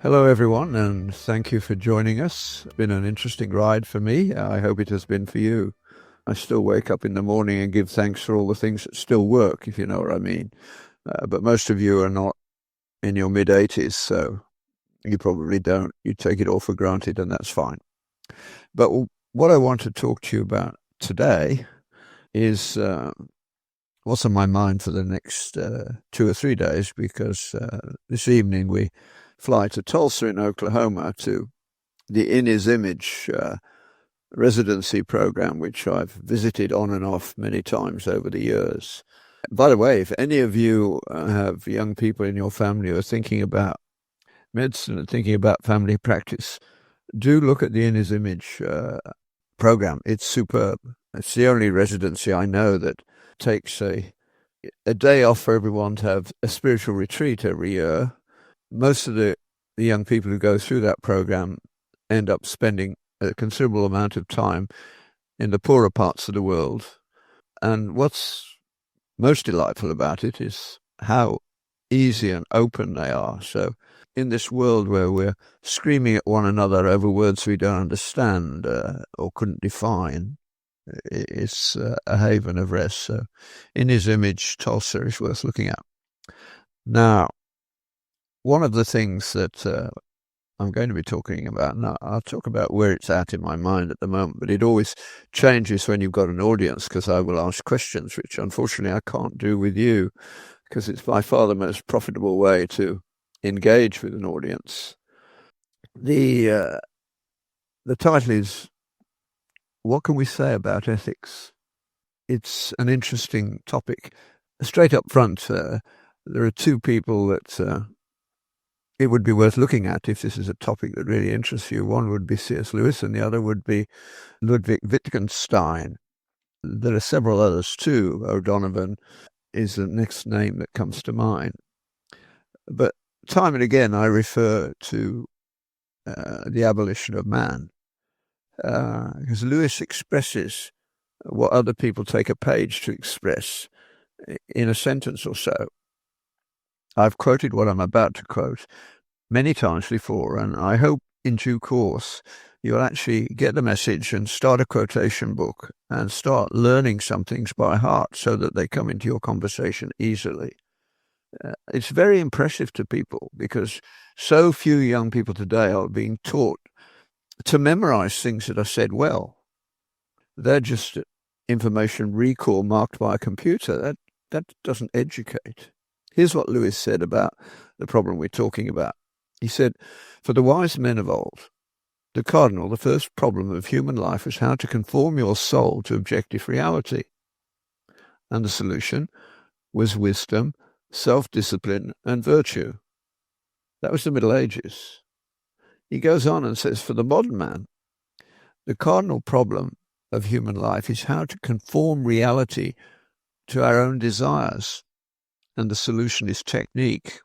Hello, everyone, and thank you for joining us. It's been an interesting ride for me. I hope it has been for you. I still wake up in the morning and give thanks for all the things that still work, if you know what I mean. But most of you are not in your mid-80s, so you probably don't. You take it all for granted, and that's fine. But what I want to talk to you about today is what's on my mind for the next 2 or 3 days, because this evening we fly to Tulsa in Oklahoma to the In His Image residency program, which I've visited on and off many times over the years. By the way, if any of you have young people in your family who are thinking about medicine and thinking about family practice, do look at the In His Image program. It's superb. It's the only residency I know that takes a day off for everyone to have a spiritual retreat every year. Most of the young people who go through that program end up spending a considerable amount of time in the poorer parts of the world. And what's most delightful about it is how easy and open they are. So in this world where we're screaming at one another over words we don't understand or couldn't define, it's a haven of rest. So In His Image, Tulsa is worth looking at. Now, one of the things that I'm going to be talking about, now I'll talk about where it's at in my mind at the moment, but it always changes when you've got an audience, because I will ask questions, which unfortunately I can't do with you, because it's by far the most profitable way to engage with an audience. The title is, What Can We Say About Ethics? It's an interesting topic. Straight up front, there are two people that it would be worth looking at if this is a topic that really interests you. One would be C.S. Lewis and the other would be Ludwig Wittgenstein. There are several others too. O'Donovan is the next name that comes to mind. But time and again I refer to the abolition of man, because Lewis expresses what other people take a page to express in a sentence or so. I've quoted what I'm about to quote many times before, and I hope in due course you'll actually get the message and start a quotation book and start learning some things by heart so that they come into your conversation easily. It's very impressive to people because so few young people today are being taught to memorize things that are said well. They're just information recall marked by a computer. That doesn't educate. Here's what Lewis said about the problem we're talking about. He said, "For the wise men of old, the first problem of human life was how to conform your soul to objective reality. And the solution was wisdom, self-discipline, and virtue." That was the Middle Ages. He goes on and says, "For the modern man, the cardinal problem of human life is how to conform reality to our own desires. And the solution is technique."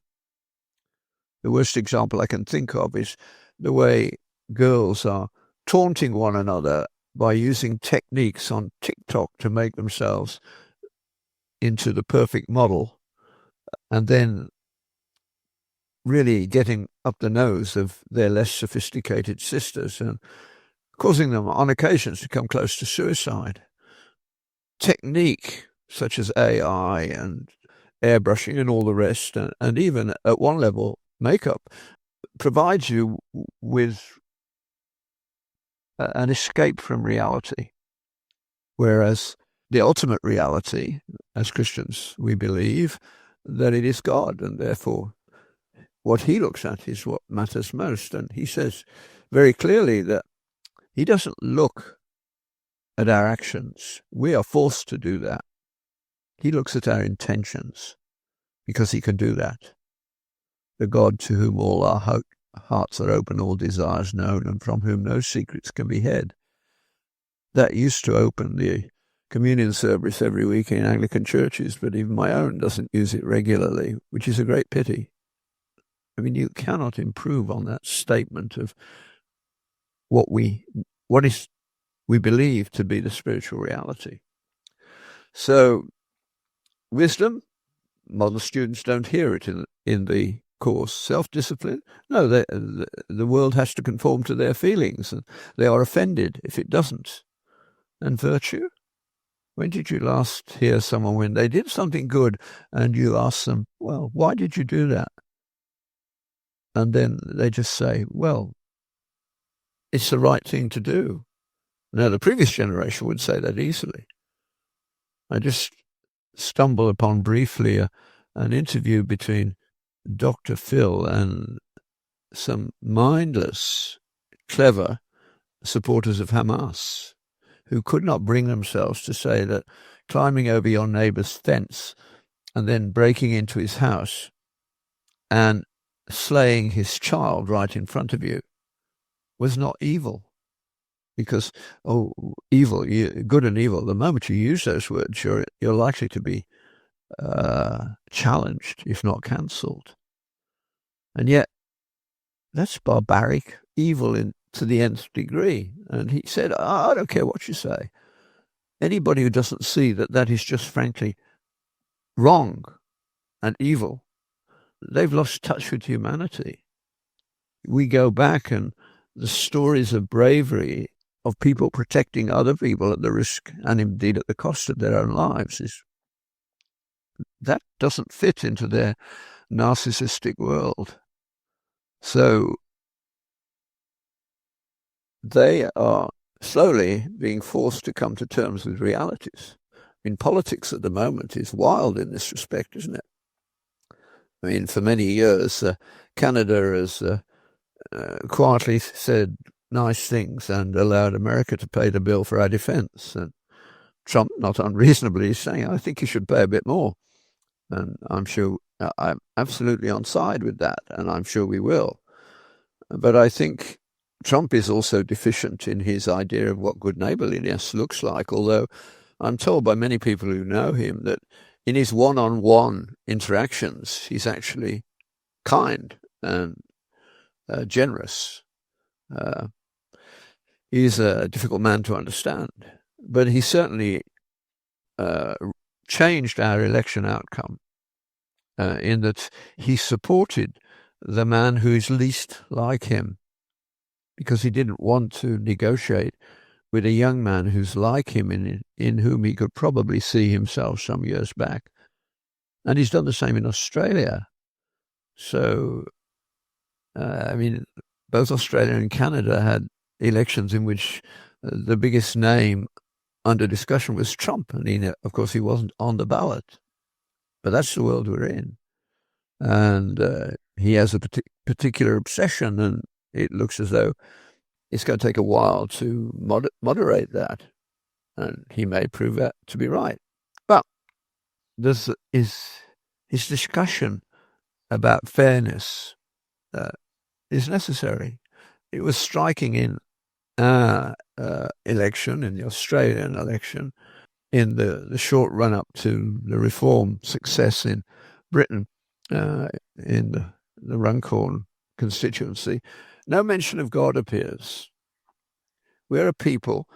The worst example I can think of is the way girls are taunting one another by using techniques on TikTok to make themselves into the perfect model, and then really getting up the nose of their less sophisticated sisters and causing them on occasions to come close to suicide. Technique such as AI and airbrushing and all the rest, and even at one level, makeup, provides you with an escape from reality. Whereas the ultimate reality, as Christians, we believe that it is God, and therefore what he looks at is what matters most. And he says very clearly that he doesn't look at our actions. We are forced to do that. He looks at our intentions, because he can do that. The God to whom all our hearts are open, all desires known, and from whom no secrets can be hid. That used to open the communion service every week in Anglican churches, but even my own doesn't use it regularly, which is a great pity. I mean, you cannot improve on that statement of what we believe to be the spiritual reality. So, wisdom, modern students don't hear it in the course. Self-discipline? No, the world has to conform to their feelings, and they are offended if it doesn't. And virtue? When did you last hear someone when they did something good and you ask them, well, why did you do that? And then they just say, well, it's the right thing to do. Now, the previous generation would say that easily. I just stumbled upon briefly an interview between Dr. Phil and some mindless, clever supporters of Hamas who could not bring themselves to say that climbing over your neighbor's fence and then breaking into his house and slaying his child right in front of you was not evil. Because, evil, good and evil, the moment you use those words, you're likely to be challenged, if not cancelled. And yet, that's barbaric, evil to the nth degree. And he said, I don't care what you say. Anybody who doesn't see that is just frankly wrong and evil, they've lost touch with humanity. We go back and the stories of bravery of people protecting other people at the risk and indeed at the cost of their own lives that doesn't fit into their narcissistic world. So they are slowly being forced to come to terms with realities. I mean, politics at the moment is wild in this respect, isn't it? I mean, for many years, Canada has quietly said nice things and allowed America to pay the bill for our defense. And Trump, not unreasonably, is saying, I think you should pay a bit more. And I'm sure I'm absolutely on side with that, and I'm sure we will. But I think Trump is also deficient in his idea of what good neighborliness looks like, although I'm told by many people who know him that in his one-on-one interactions, he's actually kind and generous. He's a difficult man to understand, but he certainly changed our election outcome in that he supported the man who is least like him because he didn't want to negotiate with a young man who's like him in whom he could probably see himself some years back. And he's done the same in Australia. So, I mean, both Australia and Canada had elections in which the biggest name under discussion was Trump. And of course, he wasn't on the ballot. But that's the world we're in. And he has a particular obsession, and it looks as though it's going to take a while to moderate that. And he may prove that to be right. But this is his discussion about fairness is necessary. It was striking in our election, in the Australian election, in the short run-up to the Reform success in Britain, in the Runcorn constituency. No mention of God appears. We're a people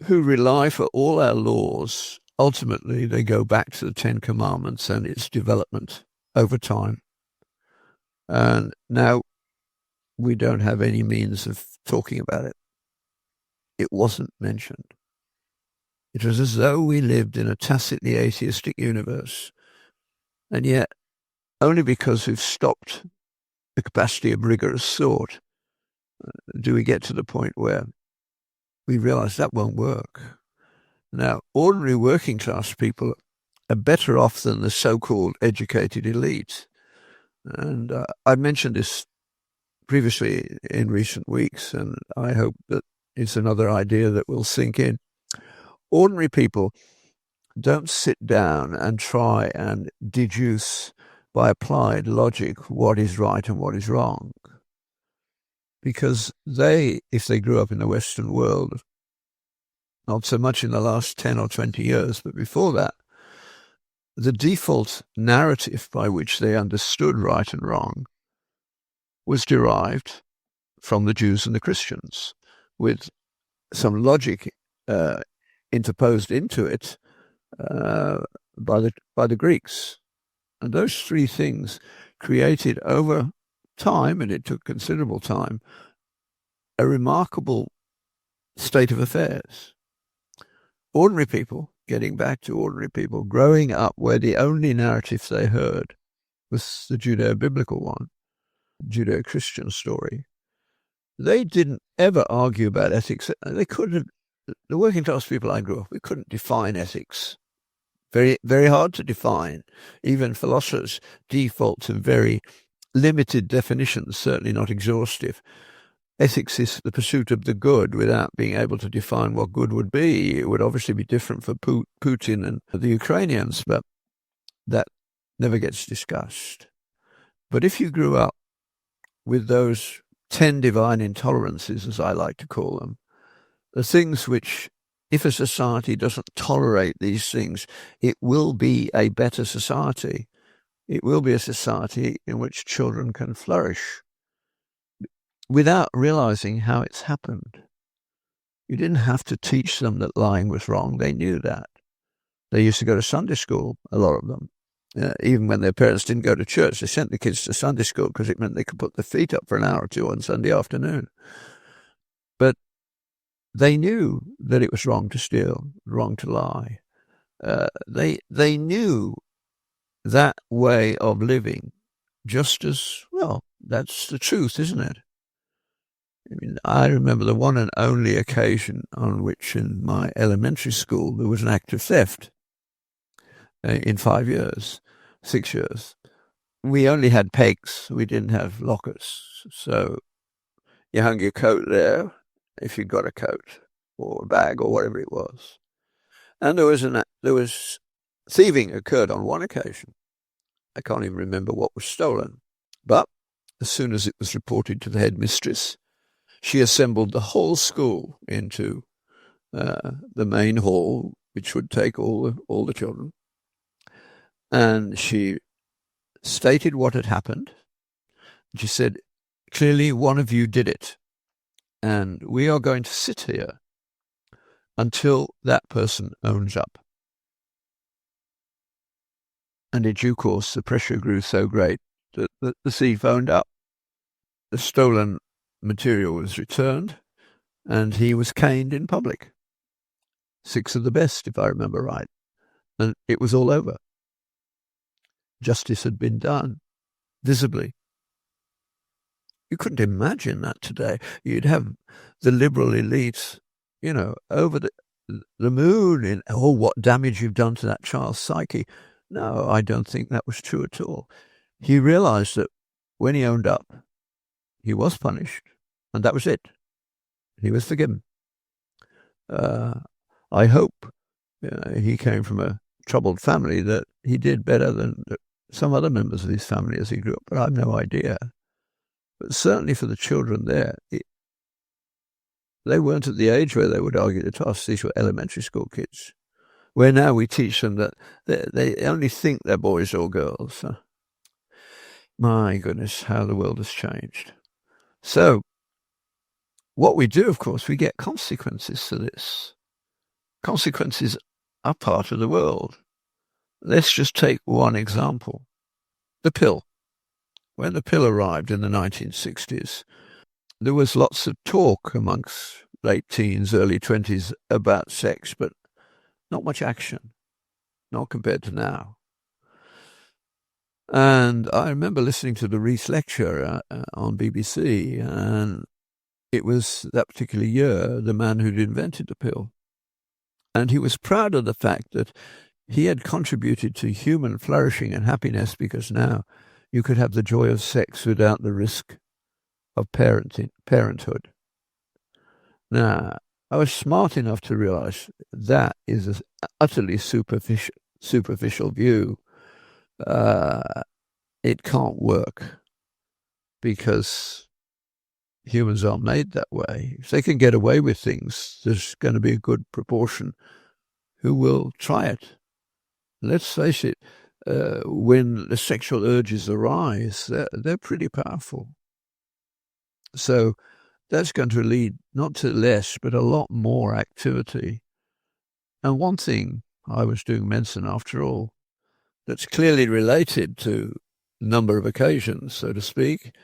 who rely for all our laws. Ultimately, they go back to the Ten Commandments and its development over time. And now we don't have any means of talking about it. It wasn't mentioned. It was as though we lived in a tacitly atheistic universe. And yet, only because we've stopped the capacity of rigorous thought do we get to the point where we realize that won't work. Now, ordinary working class people are better off than the so-called educated elite. And I mentioned this previously in recent weeks, and I hope that it's another idea that will sink in. Ordinary people don't sit down and try and deduce by applied logic what is right and what is wrong. Because if they grew up in the Western world, not so much in the last 10 or 20 years, but before that, the default narrative by which they understood right and wrong was derived from the Jews and the Christians, with some logic interposed into it by the Greeks. And those three things created over time, and it took considerable time, a remarkable state of affairs. Ordinary people, getting back to ordinary people, growing up where the only narrative they heard was the Judeo-biblical one, Judeo-Christian story. They didn't ever argue about ethics. They couldn't. The working class people I grew up, we couldn't define ethics. Very, very hard to define. Even philosophers default to very limited definitions, certainly not exhaustive. Ethics is the pursuit of the good without being able to define what good would be. It would obviously be different for Putin and the Ukrainians, but that never gets discussed. But if you grew up with those 10 divine intolerances, as I like to call them, the things which, if a society doesn't tolerate these things, it will be a better society. It will be a society in which children can flourish without realizing how it's happened. You didn't have to teach them that lying was wrong. They knew that. They used to go to Sunday school, a lot of them. Even when their parents didn't go to church, they sent the kids to Sunday school because it meant they could put their feet up for an hour or two on Sunday afternoon. But they knew that it was wrong to steal, wrong to lie. They knew that way of living just as, well, that's the truth, isn't it? I mean, I remember the one and only occasion on which in my elementary school there was an act of theft in 5 years, 6 years. We only had pegs. We didn't have lockers. So you hung your coat there if you got a coat or a bag or whatever it was. And there was thieving occurred on one occasion. I can't even remember what was stolen. But as soon as it was reported to the headmistress, she assembled the whole school into the main hall, which would take all the children. And she stated what had happened. She said, clearly one of you did it. And we are going to sit here until that person owns up. And in due course, the pressure grew so great that the thief owned up. The stolen material was returned, and he was caned in public. 6 of the best, if I remember right. And it was all over. Justice had been done, visibly. You couldn't imagine that today. You'd have the liberal elites, over the moon in, what damage you've done to that child's psyche. No, I don't think that was true at all. He realized that when he owned up, he was punished, and that was it. He was forgiven. I hope he came from a troubled family, that he did better than some other members of his family as he grew up, but I have no idea. But certainly for the children there, they weren't at the age where they would argue the toss. These were elementary school kids, where now we teach them that they only think they're boys or girls. My goodness, how the world has changed. So what we do, of course, we get consequences to this. Consequences are part of the world. Let's just take one example. The pill. When the pill arrived in the 1960s, there was lots of talk amongst late teens, early 20s about sex, but not much action, not compared to now. And I remember listening to the Rees lecture on BBC, and it was that particular year the man who'd invented the pill. And he was proud of the fact that he had contributed to human flourishing and happiness, because now you could have the joy of sex without the risk of parenthood. Now, I was smart enough to realize that is an utterly superficial view. It can't work, because humans are made that way. If they can get away with things, there's going to be a good proportion who will try it. Let's face it, when the sexual urges arise, they're pretty powerful. So that's going to lead not to less, but a lot more activity. And one thing, I was doing medicine after all, that's clearly related to number of occasions, so to speak,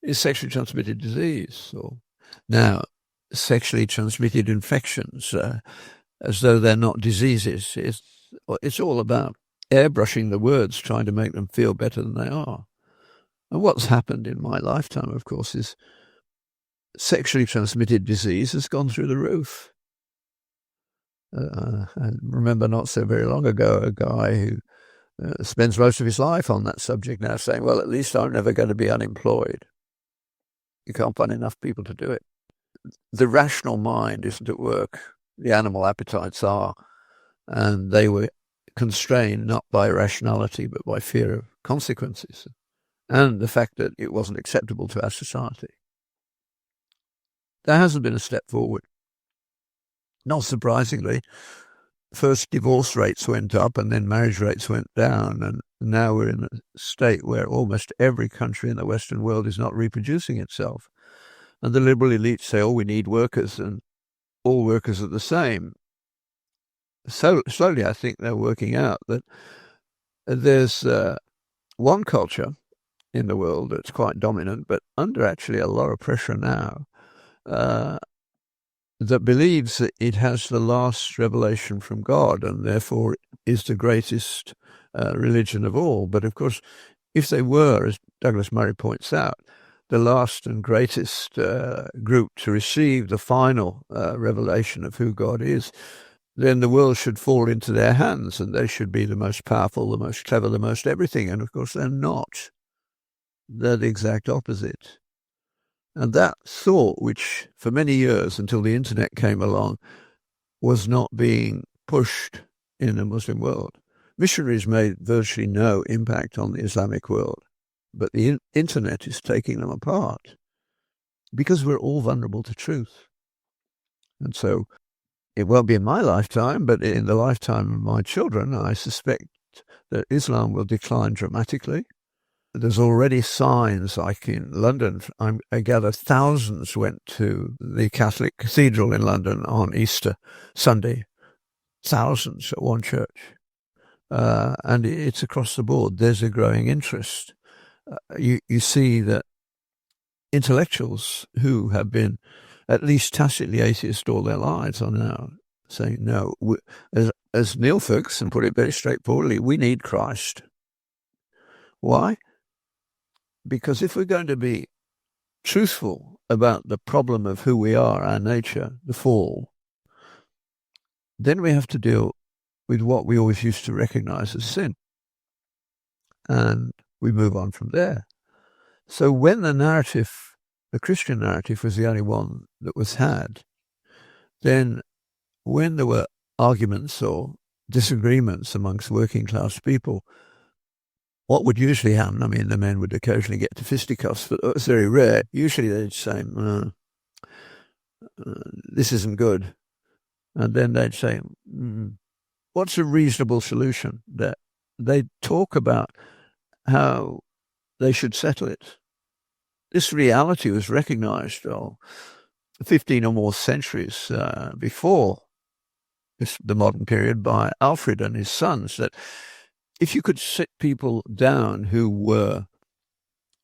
is sexually transmitted disease. Now, sexually transmitted infections, as though they're not diseases. It's all about airbrushing the words, trying to make them feel better than they are. And what's happened in my lifetime, of course, is sexually transmitted disease has gone through the roof. I remember not so very long ago a guy who spends most of his life on that subject now saying, well, at least I'm never going to be unemployed. You can't find enough people to do it. The rational mind isn't at work. The animal appetites are. And they were constrained not by rationality, but by fear of consequences and the fact that it wasn't acceptable to our society. There hasn't been a step forward. Not surprisingly, first divorce rates went up and then marriage rates went down. And now we're in a state where almost every country in the Western world is not reproducing itself. And the liberal elites say, oh, we need workers and all workers are the same. So slowly, I think they're working out that there's one culture in the world that's quite dominant, but under actually a lot of pressure now, that believes that it has the last revelation from God and therefore is the greatest religion of all. But of course, if they were, as Douglas Murray points out, the last and greatest group to receive the final revelation of who God is, then the world should fall into their hands and they should be the most powerful, the most clever, the most everything. And of course, they're not. They're the exact opposite. And that thought, which for many years until the internet came along, was not being pushed in the Muslim world. Missionaries made virtually no impact on the Islamic world, but the internet is taking them apart because we're all vulnerable to truth. And so it won't be in my lifetime, but in the lifetime of my children, I suspect that Islam will decline dramatically. There's already signs, like in London, I gather thousands went to the Catholic Cathedral in London on Easter Sunday. Thousands at one church. And it's across the board. There's a growing interest. You see that intellectuals who have been at least tacitly atheist all their lives are now saying, no, as Neil Ferguson put it very straightforwardly, we need Christ. Why? Because if we're going to be truthful about the problem of who we are, our nature, the fall, then we have to deal with what we always used to recognize as sin. And we move on from there. So when the Christian narrative was the only one that was had, then when there were arguments or disagreements amongst working class people, what would usually happen, I mean, the men would occasionally get to fisticuffs, but it was very rare. Usually they'd say, this isn't good. And then they'd say, what's a reasonable solution? They'd talk about how they should settle it. This reality was recognized 15 or more centuries before the modern period by Alfred and his sons, that if you could sit people down who were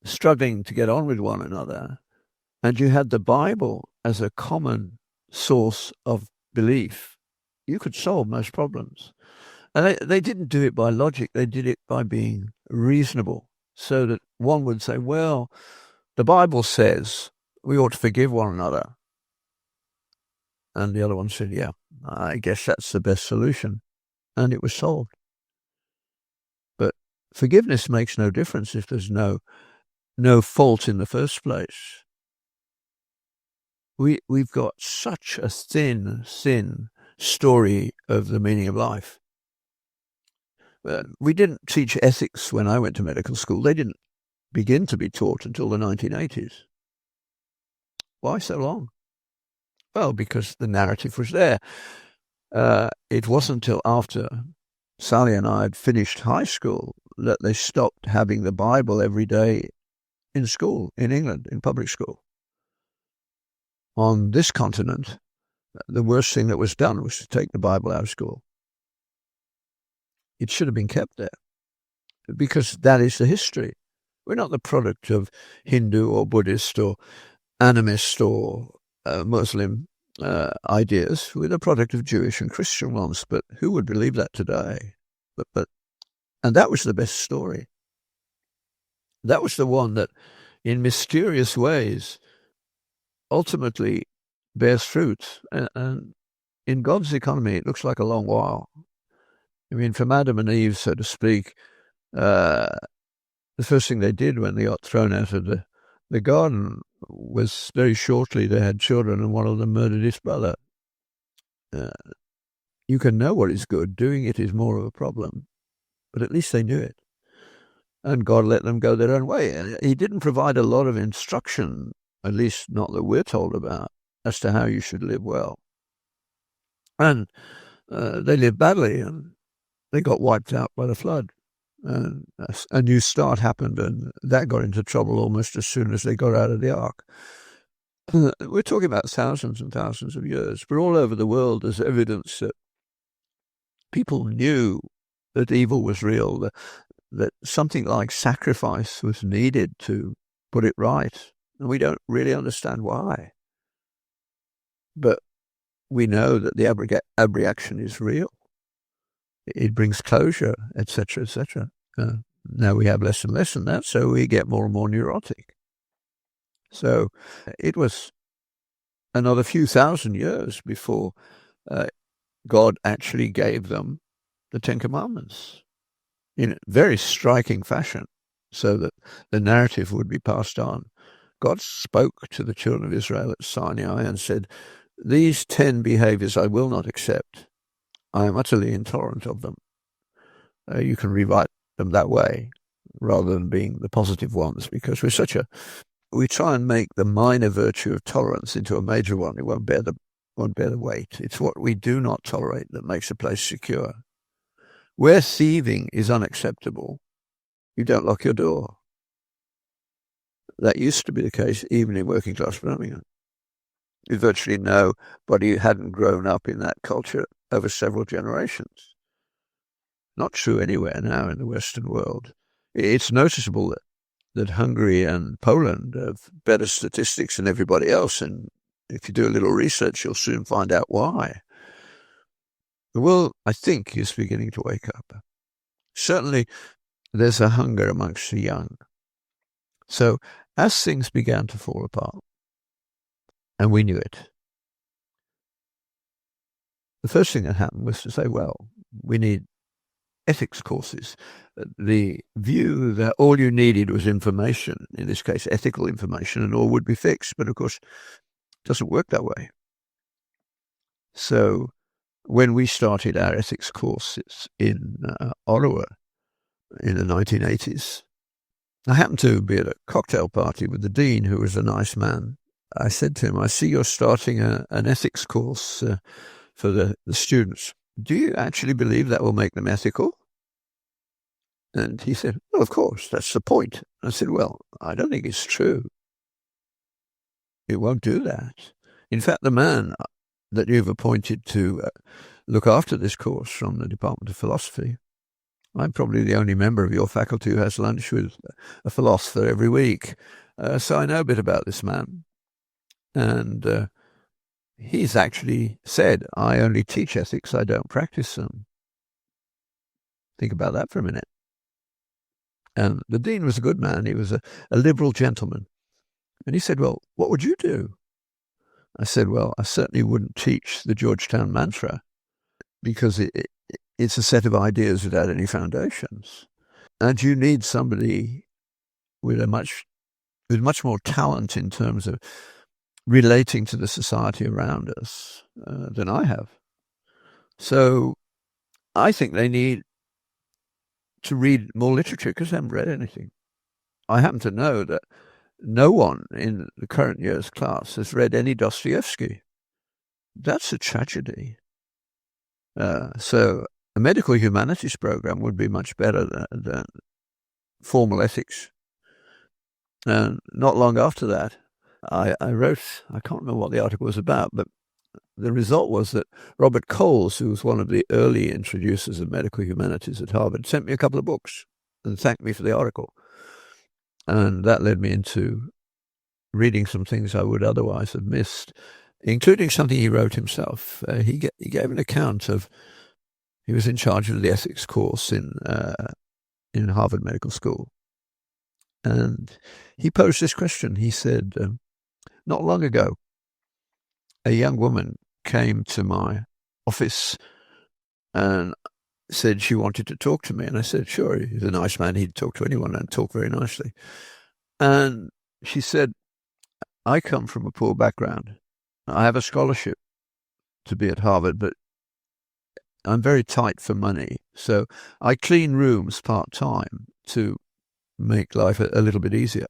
struggling to get on with one another, and you had the Bible as a common source of belief, you could solve most problems. And they didn't do it by logic, they did it by being reasonable, so that one would say, well, the Bible says we ought to forgive one another. And the other one said, yeah, I guess that's the best solution. And it was solved. But forgiveness makes no difference if there's no fault in the first place. We've got such a thin story of the meaning of life. We didn't teach ethics when I went to medical school. They didn't begin to be taught until the 1980s. Why so long? Well, because the narrative was there. It wasn't until after Sally and I had finished high school that they stopped having the Bible every day in school, in England, in public school. On this continent, the worst thing that was done was to take the Bible out of school. It should have been kept there, because that is the history. We're not the product of Hindu or Buddhist or animist or Muslim ideas. We're the product of Jewish and Christian ones. But who would believe that today? And that was the best story. That was the one that, in mysterious ways, ultimately bears fruit. And in God's economy, it looks like a long while. I mean, from Adam and Eve, so to speak, the first thing they did when they got thrown out of the garden was very shortly they had children, and one of them murdered his brother. You can know what is good. Doing it is more of a problem. But at least they knew it. And God let them go their own way. He didn't provide a lot of instruction, at least not that we're told about, as to how you should live well. And they lived badly, and they got wiped out by the flood. And a new start happened, and that got into trouble almost as soon as they got out of the ark. We're talking about thousands and thousands of years. But all over the world, there's evidence that people knew that evil was real, that something like sacrifice was needed to put it right. And we don't really understand why. But we know that the abreaction is real. It brings closure, etc., etc. Now we have less and less than that, so we get more and more neurotic. So it was another few thousand years before God actually gave them the Ten Commandments in a very striking fashion, so that the narrative would be passed on. God spoke to the children of Israel at Sinai and said, "These 10 behaviors I will not accept. I am utterly intolerant of them." You can rewrite them that way rather than being the positive ones, because we try and make the minor virtue of tolerance into a major one. It won't bear the weight. It's what we do not tolerate that makes a place secure. Where thieving is unacceptable, you don't lock your door. That used to be the case even in working class Birmingham. With virtually nobody who hadn't grown up in that culture over several generations. Not true anywhere now in the Western world. It's noticeable that Hungary and Poland have better statistics than everybody else, and if you do a little research, you'll soon find out why. The world, I think, is beginning to wake up. Certainly, there's a hunger amongst the young. So, as things began to fall apart, and we knew it, the first thing that happened was to say, well, we need ethics courses. The view that all you needed was information, in this case ethical information, and all would be fixed. But of course, it doesn't work that way. So when we started our ethics courses in Ottawa in the 1980s, I happened to be at a cocktail party with the dean, who was a nice man. I said to him, "I see you're starting an ethics course for the students. Do you actually believe that will make them ethical?" And he said, "Well, of course, that's the point." I said, "Well, I don't think it's true. It won't do that. In fact, the man that you've appointed to look after this course from the Department of Philosophy, I'm probably the only member of your faculty who has lunch with a philosopher every week. So I know a bit about this man. And he's actually said, I only teach ethics, I don't practice them." Think about that for a minute. And the dean was a good man. He was a liberal gentleman. And he said, "Well, what would you do?" I said, "Well, I certainly wouldn't teach the Georgetown mantra, because it's a set of ideas without any foundations. And you need somebody with much more talent in terms of relating to the society around us than I have. So I think they need to read more literature, because they haven't read anything. I happen to know that no one in the current year's class has read any Dostoevsky. That's a tragedy. So a medical humanities program would be much better than formal ethics. And not long after that, I wrote, I can't remember what the article was about, but the result was that Robert Coles, who was one of the early introducers of medical humanities at Harvard, sent me a couple of books and thanked me for the article. And that led me into reading some things I would otherwise have missed, including something he wrote himself. He gave an account of, he was in charge of the ethics course in Harvard Medical School. And he posed this question. He said, not long ago, a young woman came to my office and said she wanted to talk to me. And I said, sure, he's a nice man. He'd talk to anyone and talk very nicely. And she said, I come from a poor background. I have a scholarship to be at Harvard, but I'm very tight for money. So I clean rooms part-time to make life a little bit easier.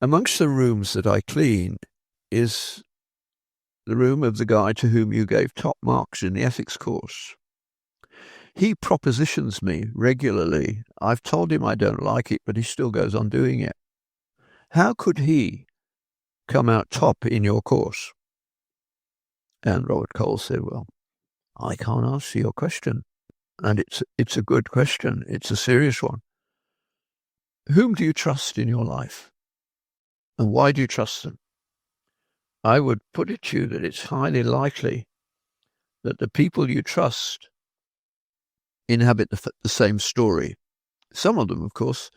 Amongst the rooms that I clean is the room of the guy to whom you gave top marks in the ethics course. He propositions me regularly. I've told him I don't like it, but he still goes on doing it. How could he come out top in your course? And Robert Cole said, well, I can't answer your question. And it's a good question. It's a serious one. Whom do you trust in your life? And why do you trust them? I would put it to you that it's highly likely that the people you trust inhabit the same story. Some of them, of course,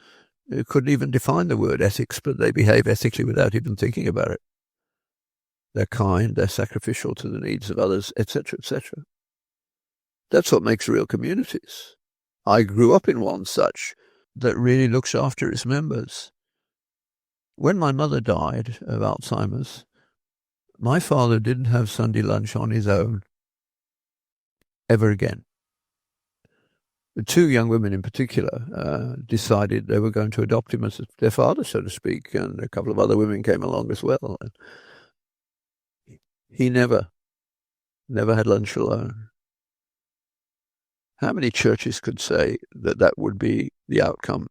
couldn't even define the word ethics, but they behave ethically without even thinking about it. They're kind, they're sacrificial to the needs of others, etc., etc. That's what makes real communities. I grew up in one such that really looks after its members. When my mother died of Alzheimer's, my father didn't have Sunday lunch on his own ever again. The two young women in particular decided they were going to adopt him as their father, so to speak, and a couple of other women came along as well. And he never had lunch alone. How many churches could say that that would be the outcome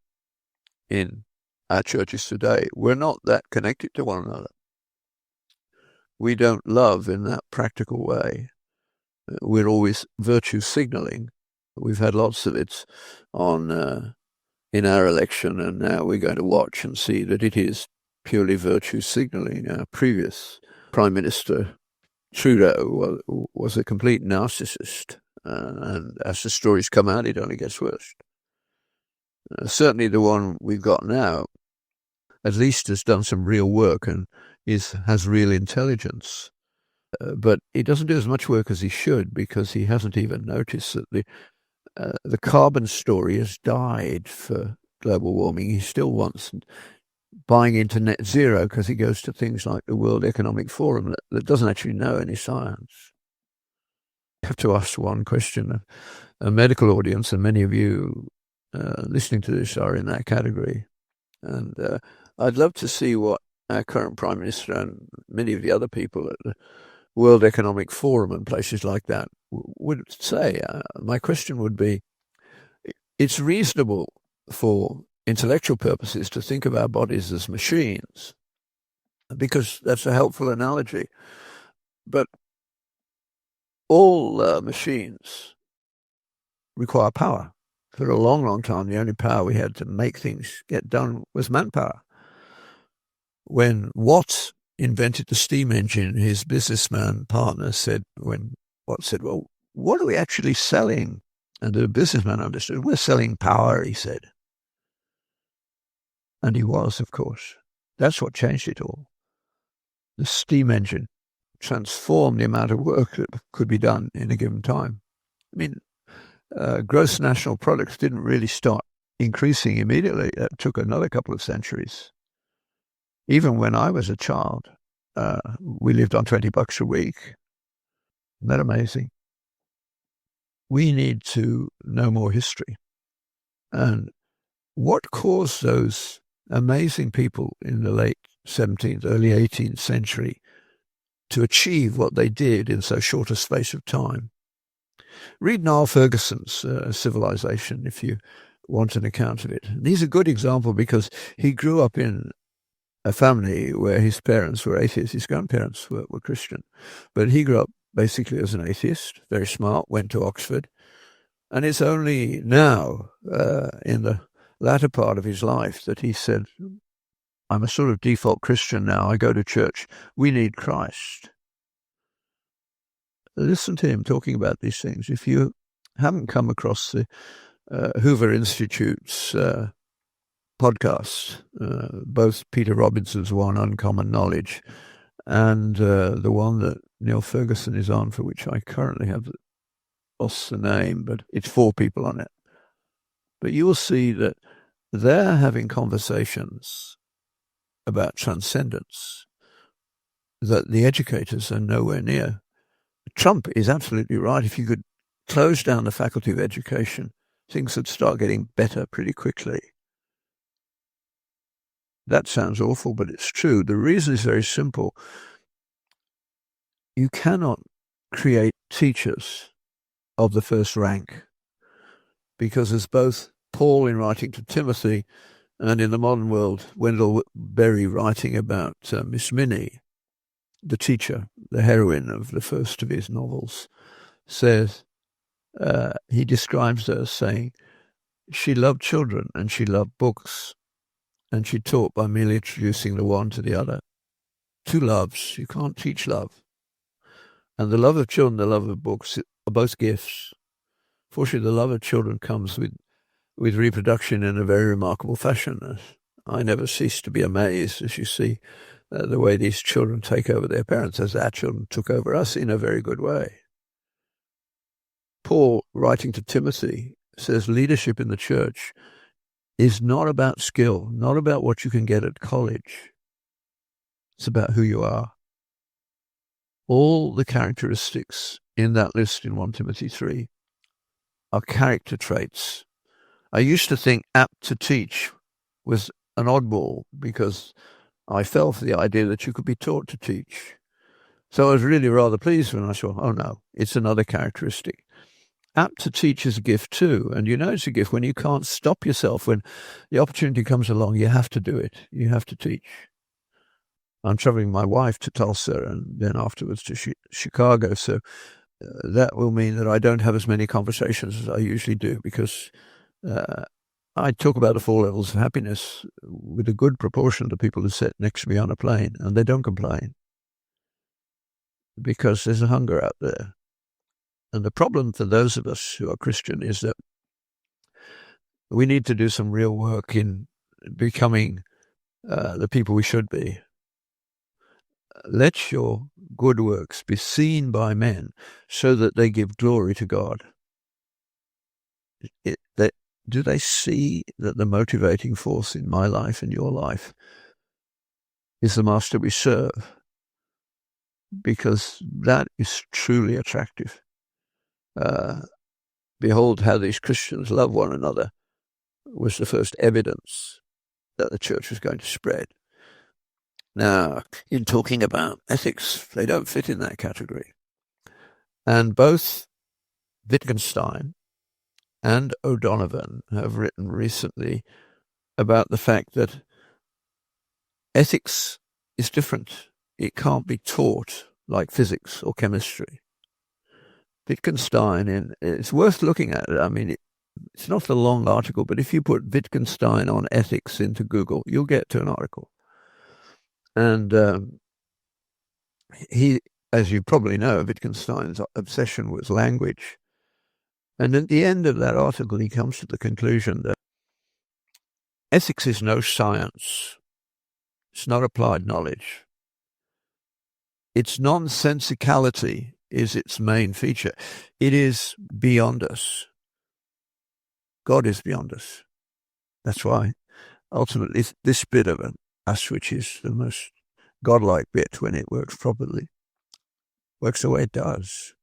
in our churches today? We're not that connected to one another. We don't love in that practical way. We're always virtue signaling. We've had lots of it on in our election, and now we're going to watch and see that it is purely virtue signaling. Our previous Prime Minister, Trudeau, was a complete narcissist. And as the stories come out, it only gets worse. Certainly the one we've got now at least has done some real work and has real intelligence. But he doesn't do as much work as he should, because he hasn't even noticed that the carbon story has died for global warming. He still wants buying into net zero because he goes to things like the World Economic Forum that doesn't actually know any science. I have to ask one question. A medical audience, and many of you listening to this are in that category. And I'd love to see what our current Prime Minister and many of the other people at the World Economic Forum and places like that would say. My question would be, it's reasonable for intellectual purposes to think of our bodies as machines, because that's a helpful analogy. But all machines require power. For a long, long time, the only power we had to make things get done was manpower. When Watt invented the steam engine, his businessman partner said, when Watt said, well, what are we actually selling? And the businessman understood, we're selling power, he said. And he was, of course. That's what changed it all. The steam engine transformed the amount of work that could be done in a given time. I mean, gross national products didn't really start increasing immediately. It took another couple of centuries. Even when I was a child, we lived on $20 a week. Isn't that amazing? We need to know more history. And what caused those amazing people in the late 17th, early 18th century to achieve what they did in so short a space of time? Read Niall Ferguson's Civilization if you want an account of it. And he's a good example because he grew up in a family where his parents were atheists. His grandparents were Christian. But he grew up basically as an atheist, very smart, went to Oxford. And it's only now, in the latter part of his life that he said, I'm a sort of default Christian now. I go to church. We need Christ. Listen to him talking about these things. If you haven't come across the Hoover Institute's podcast, both Peter Robinson's one, Uncommon Knowledge, and the one that Neil Ferguson is on, for which I currently have lost the name, but it's 4 people on it. But you will see that they're having conversations about transcendence that the educators are nowhere near. Trump is absolutely right. If you could close down the Faculty of Education, things would start getting better pretty quickly. That sounds awful, but it's true. The reason is very simple. You cannot create teachers of the first rank, because as both Paul in writing to Timothy and in the modern world, Wendell Berry writing about Miss Minnie, the teacher, the heroine of the first of his novels, says, he describes her as saying, she loved children and she loved books, and she taught by merely introducing the one to the other. 2 loves. You can't teach love. And the love of children, the love of books are both gifts. Fortunately, the love of children comes with reproduction in a very remarkable fashion. I never cease to be amazed as you see the way these children take over their parents, as our children took over us in a very good way. Paul, writing to Timothy, says leadership in the church is not about skill, not about what you can get at college. It's about who you are. All the characteristics in that list in 1 Timothy 3 are character traits. I used to think apt to teach was an oddball because I fell for the idea that you could be taught to teach. So I was really rather pleased when I saw, oh no, it's another characteristic. Apt to teach is a gift too. And you know it's a gift when you can't stop yourself. When the opportunity comes along, you have to do it. You have to teach. I'm traveling my wife to Tulsa and then afterwards to Chicago. So that will mean that I don't have as many conversations as I usually do, because I talk about the 4 levels of happiness with a good proportion of the people who sit next to me on a plane, and they don't complain because there's a hunger out there. And the problem for those of us who are Christian is that we need to do some real work in becoming the people we should be. Let your good works be seen by men so that they give glory to God. Do they see that the motivating force in my life and your life is the master we serve? Because that is truly attractive. Behold how these Christians love one another was the first evidence that the church was going to spread. Now, in talking about ethics, they don't fit in that category. And both Wittgenstein and O'Donovan have written recently about the fact that ethics is different. It can't be taught like physics or chemistry. Wittgenstein, it's worth looking at it. I mean, it's not a long article, but if you put Wittgenstein on ethics into Google, you'll get to an article. And he, as you probably know, Wittgenstein's obsession was language. And at the end of that article, he comes to the conclusion that ethics is no science. It's not applied knowledge. Its nonsensicality is its main feature. It is beyond us. God is beyond us. That's why, ultimately, this bit of us, which is the most godlike bit when it works properly, works the way it does.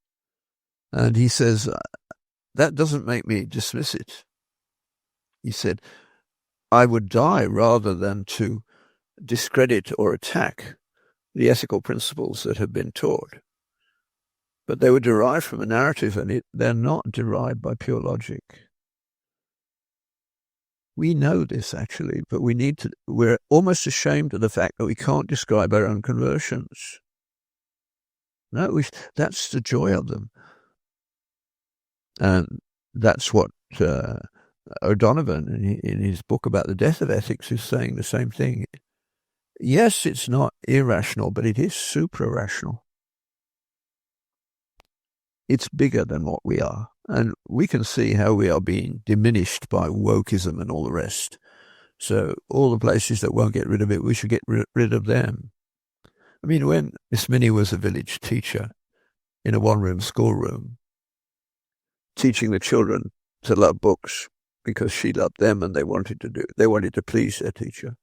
And he says, that doesn't make me dismiss it. He said, I would die rather than to discredit or attack the ethical principles that have been taught. But they were derived from a narrative, and they're not derived by pure logic. We know this, actually, but we're almost ashamed of the fact that we can't describe our own conversions. No, that's the joy of them. And that's what O'Donovan, in his book about the death of ethics, is saying the same thing. Yes, it's not irrational, but it is supra-rational. It's bigger than what we are. And we can see how we are being diminished by wokeism and all the rest. So all the places that won't get rid of it, we should get rid of them. I mean, when Miss Minnie was a village teacher in a one-room schoolroom, teaching the children to love books because she loved them and they wanted to please their teacher.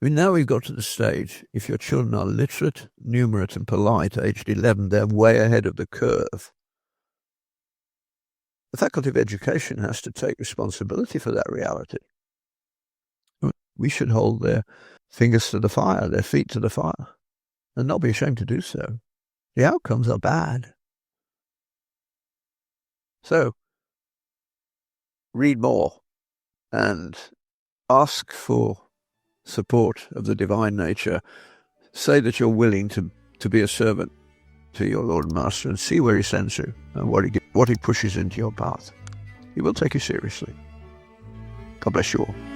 I mean, now we've got to the stage, if your children are literate, numerate and polite, aged 11, they're way ahead of the curve. The Faculty of Education has to take responsibility for that reality. We should hold their fingers to the fire, their feet to the fire, and not be ashamed to do so. The outcomes are bad. So, read more and ask for support of the divine nature. Say that you're willing to be a servant to your Lord and Master, and see where he sends you and what he pushes into your path. He will take you seriously. God bless you all.